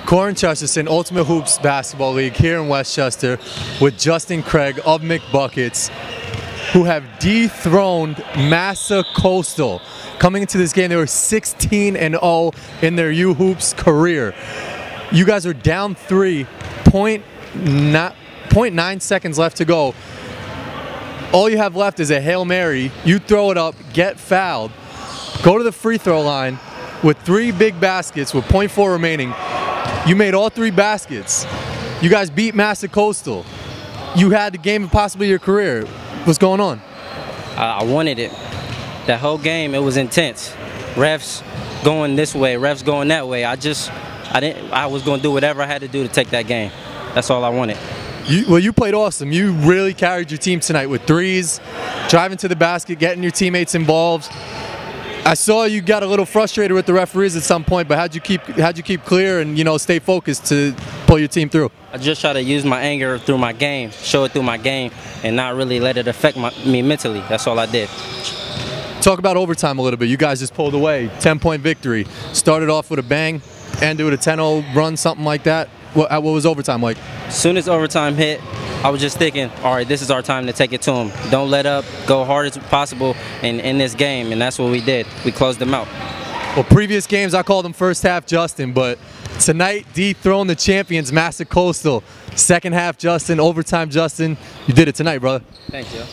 Corin Chesterton, Ultimate Hoops Basketball League here in Westchester with Justin Craig of McBuckets, who have dethroned Massa Coastal. Coming into this game, they were 16-0 in their U-Hoops career. You guys are down 3, 0.9 seconds left to go. All you have left is a Hail Mary. You throw it up, get fouled, go to the free throw line with 3 big baskets with 0.4 remaining. You made all 3 baskets. You guys beat Massa Coastal. You had the game of possibly your career. What's going on? I wanted it. That whole game, it was intense. Refs going this way, refs going that way. I was going to do whatever I had to do to take that game. That's all I wanted. You played awesome. You really carried your team tonight with threes, driving to the basket, getting your teammates involved. I saw you got a little frustrated with the referees at some point, but how'd you keep clear and stay focused to pull your team through? I just try to use my anger through my game, show it through my game, and not really let it affect me mentally. That's all I did. Talk about overtime a little bit. You guys just pulled away, 10-point victory. Started off with a bang, ended with a 10-0 run, something like that. What was overtime like? As soon as overtime hit, I was just thinking, all right, this is our time to take it to them. Don't let up, go hard as possible in this game, and that's what we did. We closed them out. Well, previous games I called them first half Justin, but tonight dethroned the champions, Massa Coastal. Second half Justin, overtime Justin. You did it tonight, brother. Thanks, yo.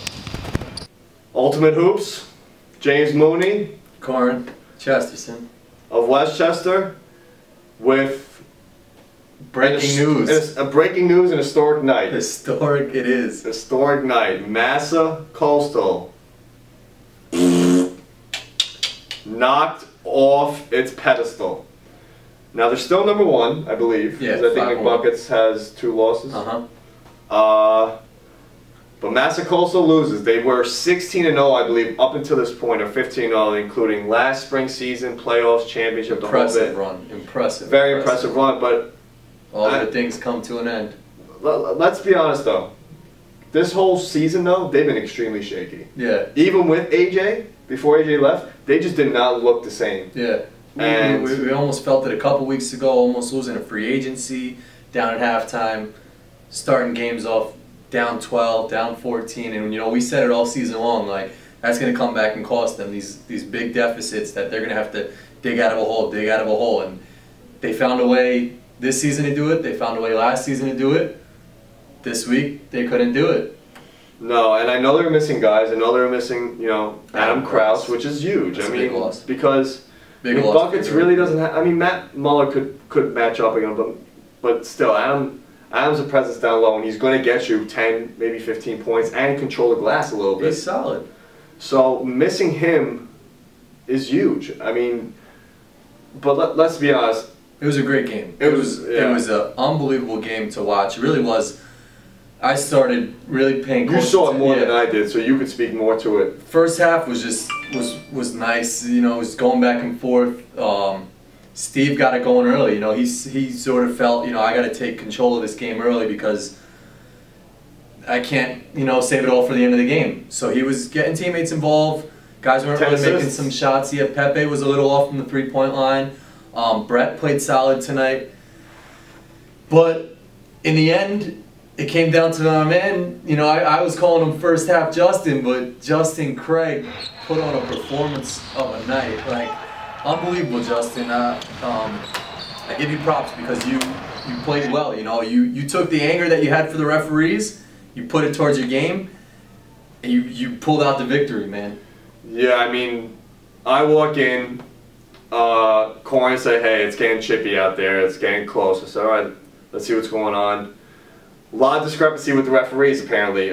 Ultimate Hoops, James Mooney, Corin Chesterton of Westchester, with breaking news. A breaking news and historic night. Historic it is. Historic night. Massa Coastal knocked off its pedestal. Now they're still number 1, I believe. Yeah, because I think McBuckets has 2 losses. But Massa Coastal loses. They were 16-0, I believe, up until this point, or 15-0, including last spring season, playoffs, championship, the whole bit. Run. Impressive. Very impressive run, but all good things come to an end. Let's be honest, though. This whole season, though, they've been extremely shaky. Yeah. Even with AJ, before AJ left, they just did not look the same. Yeah. And we almost felt it a couple weeks ago, almost losing a free agency, down at halftime, starting games off down 12, down 14, and we said it all season long, like that's going to come back and cost them these big deficits that they're going to have to dig out of a hole, and they found a way this season to do it. They found a way last season to do it. This week they couldn't do it. No, and I know they're missing guys. I know they're missing, Adam Krause, which is huge. That's I a mean, big loss. Because Buckets really doesn't have. I mean, Matt Muller could match up again, but still, Adam's a presence down low, and he's going to get you 10, maybe 15 points and control the glass a little bit. He's solid. So missing him is huge. I mean, but let's be honest. It was a great game. It was an unbelievable game to watch. It really was. I started really paying close attention. You saw it more than I did, so you could speak more to it. First half was nice. It was going back and forth. Steve got it going early. He sort of felt, I got to take control of this game early because I can't, save it all for the end of the game. So he was getting teammates involved. Guys weren't really making some shots. Yeah, Pepe was a little off from the 3-point line. Brett played solid tonight. But in the end, it came down to our man. I was calling him first half Justin, but Justin Craig put on a performance of a night. Like, unbelievable, Justin. I give you props because you played well. You took the anger that you had for the referees, you put it towards your game, and you pulled out the victory, man. Yeah, I mean, I walk in, Corin say, hey, it's getting chippy out there, it's getting close. I said, all right, let's see what's going on. A lot of discrepancy with the referees, apparently.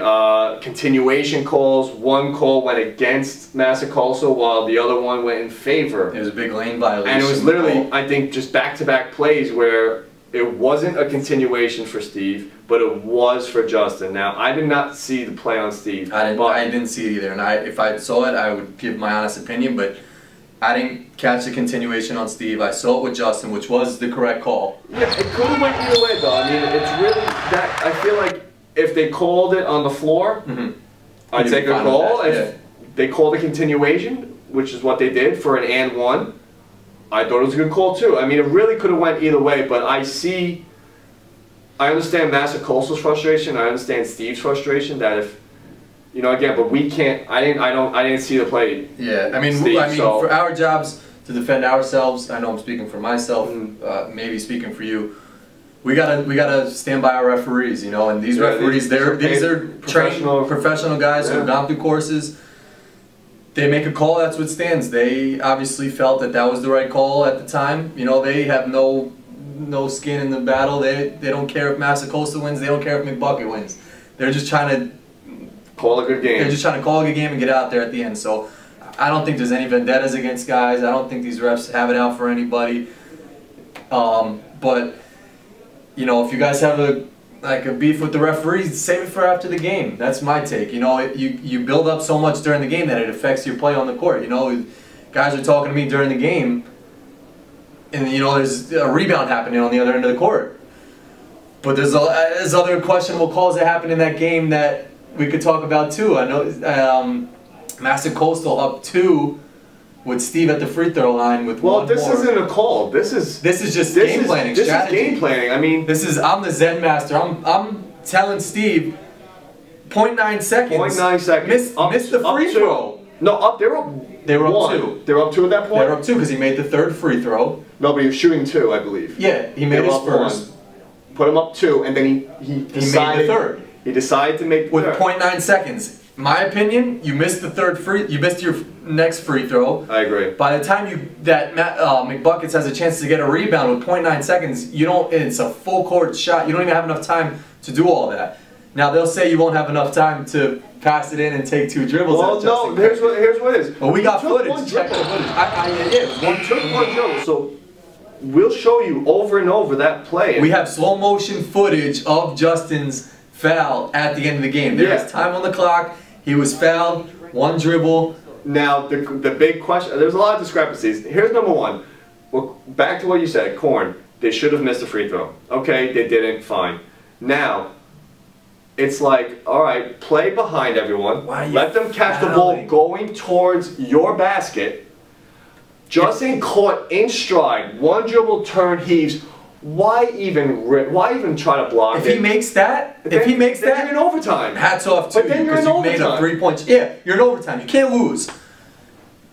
Continuation calls. One call went against Massa Coastal while the other one went in favor. It was a big lane violation. And it was literally, I think, just back-to-back plays where it wasn't a continuation for Steve, but it was for Justin. Now, I did not see the play on Steve. I didn't see it either. And if I saw it, I would give my honest opinion, but I didn't catch the continuation on Steve. I saw it with Justin, which was the correct call. Yeah, it could have went either way, though. I mean, it's really that. I feel like if they called it on the floor, I'd take a call. If they called a continuation, which is what they did for an and one, I thought it was a good call too. I mean, it really could have went either way, but I understand Massa Coastal's frustration. I understand Steve's frustration that if, you know, again, but we can't. I didn't see the play. Yeah, I mean, Steve, so. for our jobs to defend ourselves, I know I'm speaking for myself, maybe speaking for you. We gotta stand by our referees, you know, and these referees, these are trained professional guys who have gone through courses. They make a call, that's what stands. They obviously felt that that was the right call at the time. You know, they have no skin in the battle. They don't care if Massa Coastal wins. They don't care if McBucket wins. They're just trying to call a good game. They're just trying to call a good game and get out there at the end. So I don't think there's any vendettas against guys. I don't think these refs have it out for anybody. But you know, if you guys have a beef with the referees, save it for after the game. That's my take. You know, you build up so much during the game that it affects your play on the court. You know, guys are talking to me during the game, and you know, there's a rebound happening on the other end of the court. But there's other questionable calls that happened in that game that we could talk about too. I know Massa Coastal up 2 with Steve at the free throw line with one more. Well, this isn't a call. This is just game planning. This strategy. is game planning. I mean, I'm the Zen master. I'm telling Steve, 0.9 seconds. 0.9 seconds. Miss the free throw. No, they were up 2. They were up 2 at that point. They were up 2 because he made the 3rd free throw. No, but he was shooting 2, I believe. Yeah, he made his first. 1, put him up 2, and then he decided, made the 3rd. He decided to make the with 3rd. 0.9 seconds. My opinion, you missed the 3rd free. You missed your next free throw. I agree. By the time McBuckets has a chance to get a rebound with 0.9 seconds, you don't. It's a full court shot. You don't even have enough time to do all that. Now they'll say you won't have enough time to pass it in and take 2 dribbles. Well, no. Here's what it is. Well, we got footage. Check the footage. He took 1 dribble, so we'll show you over and over that play. We have slow motion footage of Justin's foul at the end of the game. There is time on the clock. He was fouled. 1 dribble. Now the big question. There's a lot of discrepancies. Here's number 1. Well, back to what you said, Corn. They should have missed a free throw. Okay, they didn't. Fine. Now, it's like, all right, play behind everyone. Let them catch the ball going towards your basket. Justin caught in stride. 1 dribble turn heaves. Why even try to block it? If he makes that, then you're in overtime. Hats off to you because you made a 3-point. Yeah, you're in overtime. You can't lose.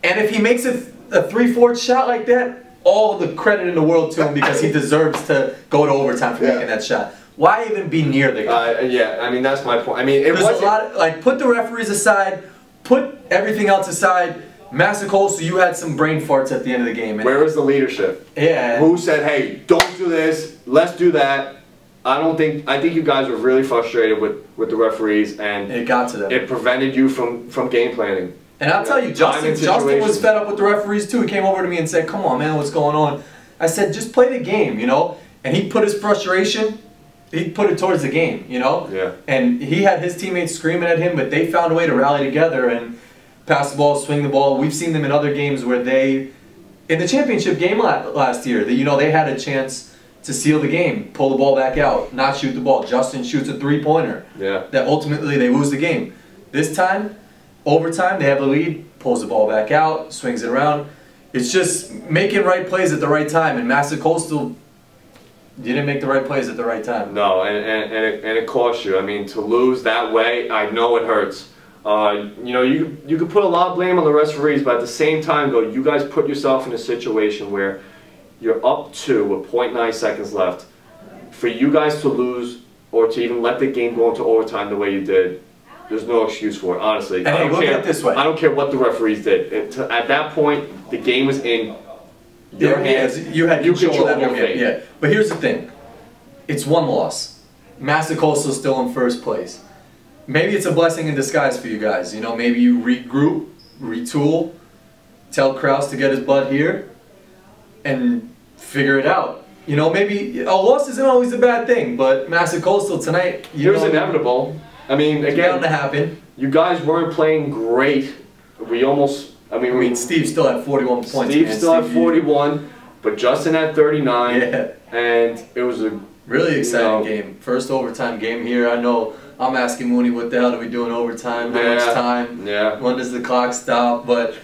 And if he makes a 3/4 shot like that, all the credit in the world to him because he deserves to go to overtime for making that shot. Why even be near the guy? Yeah, I mean that's my point. I mean, it was a lot. Put the referees aside. Put everything else aside. Massa Coastal, you had some brain farts at the end of the game. Where was the leadership? Yeah. Who said, "Hey, don't do this. Let's do that"? I think you guys were really frustrated with the referees, and it got to them. It prevented you from game planning. And I'll tell you, Justin was fed up with the referees too. He came over to me and said, "Come on, man, what's going on?" I said, "Just play the game, you know." And he put his frustration. He put it towards the game, you know. Yeah. And he had his teammates screaming at him, but they found a way to rally together and pass the ball, swing the ball. We've seen them in other games where they, in the championship game last year, they had a chance to seal the game, pull the ball back out, not shoot the ball. Justin shoots a 3-pointer. Yeah. That ultimately they lose the game. This time, overtime, they have the lead, pulls the ball back out, swings it around. It's just making right plays at the right time, and Massa Coastal didn't make the right plays at the right time. No, and it cost you. I mean, to lose that way, I know it hurts. You know, you could put a lot of blame on the referees, but at the same time, though, you guys put yourself in a situation where you're up 2 with 0.9 seconds left. For you guys to lose or to even let the game go into overtime the way you did, there's no excuse for it, honestly. And hey, look at it this way. I don't care what the referees did. At that point, the game was in your hands. You had control of that your game. fate. Yeah. But here's the thing. It's 1 loss. Massa Coastal is still in 1st place. Maybe it's a blessing in disguise for you guys. You know, maybe you regroup, retool, tell Krause to get his butt here, and figure it out. You know, maybe a loss isn't always a bad thing, but Massa Coastal tonight, it was inevitable. I mean, again, bound to happen. You guys weren't playing great. We almost. I mean, Steve still had 41 points. Steve still had 41, but Justin had 39. Yeah. And it was a really exciting game. First overtime game here. I know. I'm asking Mooney, what the hell do we do in overtime? How much time? Yeah. When does the clock stop? But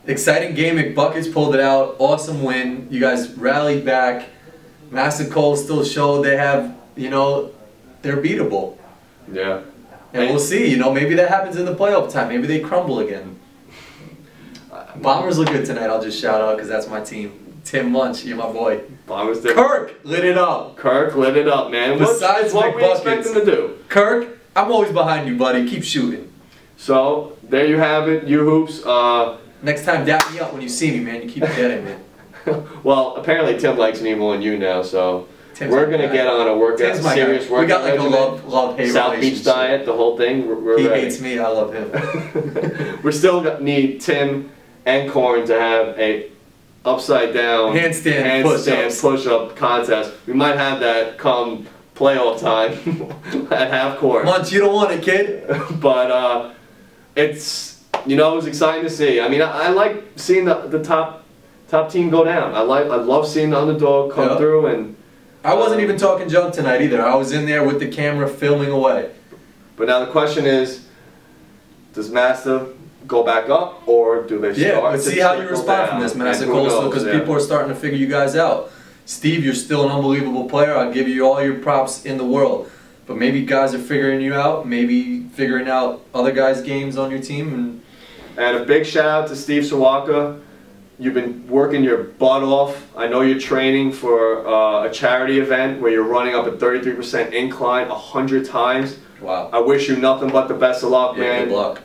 exciting game. McBuckets pulled it out. Awesome win. You guys rallied back. Massa Cole still showed they have, you know, they're beatable. Yeah. And we'll see, you know, maybe that happens in the playoff time. Maybe they crumble again. Bombers look good tonight. I'll just shout out because that's my team. Tim Munch, you're my boy. Bombers did. Kirk lit it up. Kirk lit it up, man. Besides what we expect him to do. Kirk, I'm always behind you, buddy. Keep shooting. So, there you have it, you hoops. Next time, dap me up when you see me, man. You keep getting me. Well, apparently Tim likes me more than you now, so Tim's we're going to get on a workout, serious workout. We got like a love-hate South Beach diet, the whole thing. He ready. hates me, I love him. We still need Tim and Corn to have a upside down handstand push-up contest. We might have that come playoff time at half court. Munch, you don't want it, kid. But it's, you know, it was exciting to see. I mean, I like seeing the top team go down. I love seeing the underdog come through. And I wasn't even talking junk tonight either. I was in there with the camera filming away. But now the question is, does Massa go back up, or do they start? Yeah, let's see how you respond from this, Massa Cole, because people are starting to figure you guys out. Steve, you're still an unbelievable player. I'll give you all your props in the world. But maybe guys are figuring you out, maybe figuring out other guys' games on your team. And a big shout out to Steve Sawaka. You've been working your butt off. I know you're training for a charity event where you're running up a 33% incline 100 times. Wow. I wish you nothing but the best of luck, man. Good luck.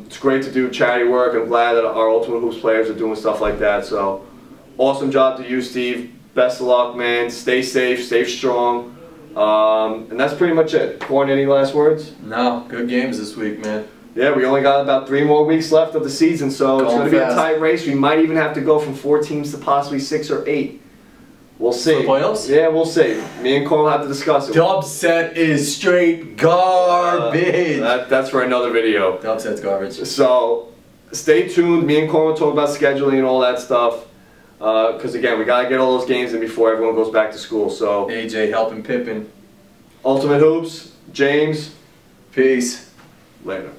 It's great to do charity work. I'm glad that our Ultimate Hoops players are doing stuff like that. So, awesome job to you, Steve. Best of luck, man. Stay safe, stay strong. And that's pretty much it. Corn, any last words? No, good games this week, man. Yeah, we only got about 3 more weeks left of the season, so it's going to be a tight race. We might even have to go from 4 teams to possibly 6 or 8. We'll see. For playoffs? Yeah, we'll see. Me and Corn will have to discuss it. Dubset is straight garbage. That's for another video. Dubset's garbage. So, stay tuned. Me and Corn will talk about scheduling and all that stuff. Because again, we got to get all those games in before everyone goes back to school. So AJ helping Pippin. Ultimate Hoops, James. Peace. Later.